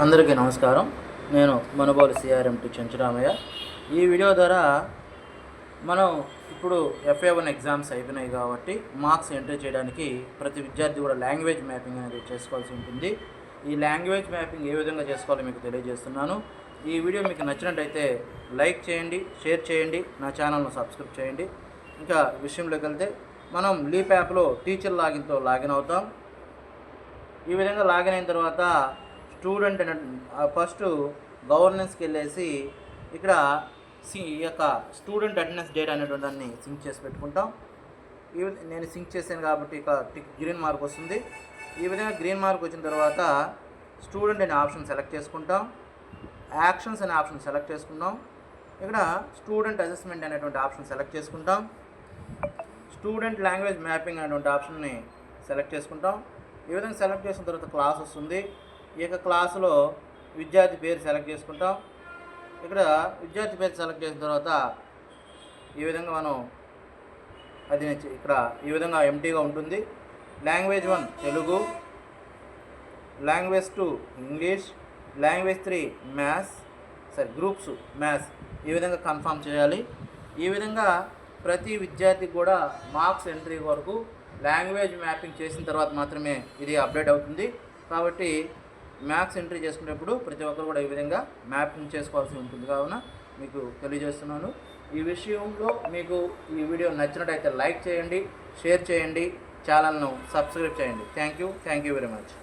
అందరికీ నమస్కారం. నేను మనుబోలు సిఆర్ఎం2 చెంచురామయ్య. ఈ వీడియో ద్వారా మనం ఇప్పుడు FA1 ఎగ్జామ్స్ అయిపోయినాయి కాబట్టి మార్క్స్ ఎంట్రీ చేయడానికి ప్రతి విద్యార్థి కూడా లాంగ్వేజ్ మ్యాపింగ్ అనేది చేసుకోవాల్సి ఉంటుంది. ఈ లాంగ్వేజ్ మ్యాపింగ్ ఏ విధంగా చేసుకోవాలో మీకు తెలియజేస్తున్నాను. ఈ వీడియో మీకు నచ్చినట్టయితే లైక్ చేయండి, షేర్ చేయండి, నా ఛానల్ను సబ్స్క్రైబ్ చేయండి. ఇంకా విషయంలోకి వెళ్తే మనం లీప్ యాప్లో టీచర్ లాగిన్తో లాగిన్ అవుతాం. ఈ విధంగా లాగిన్ అయిన తర్వాత స్టూడెంట్ ఫస్ట్ గవర్నెన్స్కి వెళ్ళేసి ఇక్కడ ఈ యొక్క స్టూడెంట్ అటెండెన్స్ డేటా అనేటువంటి దాన్ని సింక్ చేసి పెట్టుకుంటాం. నేను సింక్ చేశాను కాబట్టి ఇక గ్రీన్ మార్క్ వస్తుంది. ఈ విధంగా గ్రీన్ మార్క్ వచ్చిన తర్వాత స్టూడెంట్ అనే ఆప్షన్ సెలెక్ట్ చేసుకుంటాం. యాక్షన్స్ అనే ఆప్షన్ సెలెక్ట్ చేసుకుంటాం. ఇక్కడ స్టూడెంట్ అసెస్మెంట్ అనేటువంటి ఆప్షన్ సెలెక్ట్ చేసుకుంటాం. స్టూడెంట్ లాంగ్వేజ్ మ్యాపింగ్ అనేటువంటి ఆప్షన్ని సెలెక్ట్ చేసుకుంటాం. ఈ విధంగా సెలెక్ట్ చేసిన తర్వాత క్లాస్ వస్తుంది. ఈ యొక్క క్లాసులో విద్యార్థి పేరు సెలెక్ట్ చేసుకుంటాం. ఇక్కడ విద్యార్థి పేరు సెలెక్ట్ చేసిన తర్వాత ఈ విధంగా మనం అది ఇక్కడ ఈ విధంగా ఎంటీగా ఉంటుంది. Language 1 Telugu, language 2 English, language 3 groups maths ఈ విధంగా కన్ఫర్మ్ చేయాలి. ఈ విధంగా ప్రతి విద్యార్థికి కూడా మార్క్స్ ఎంట్రీ వరకు లాంగ్వేజ్ మ్యాపింగ్ చేసిన తర్వాత మాత్రమే ఇది అప్డేట్ అవుతుంది. కాబట్టి మ్యాథ్స్ ఎంట్రీ చేసుకునేప్పుడు ప్రతి ఒక్కరు కూడా ఈ విధంగా మ్యాపింగ్ చేసుకోవాల్సి ఉంటుంది. కావున మీకు తెలియజేస్తున్నాను. ఈ విషయంలో మీకు ఈ వీడియో నచ్చినట్టయితే లైక్ చేయండి, షేర్ చేయండి, ఛానల్ను సబ్స్క్రైబ్ చేయండి. Thank you very much.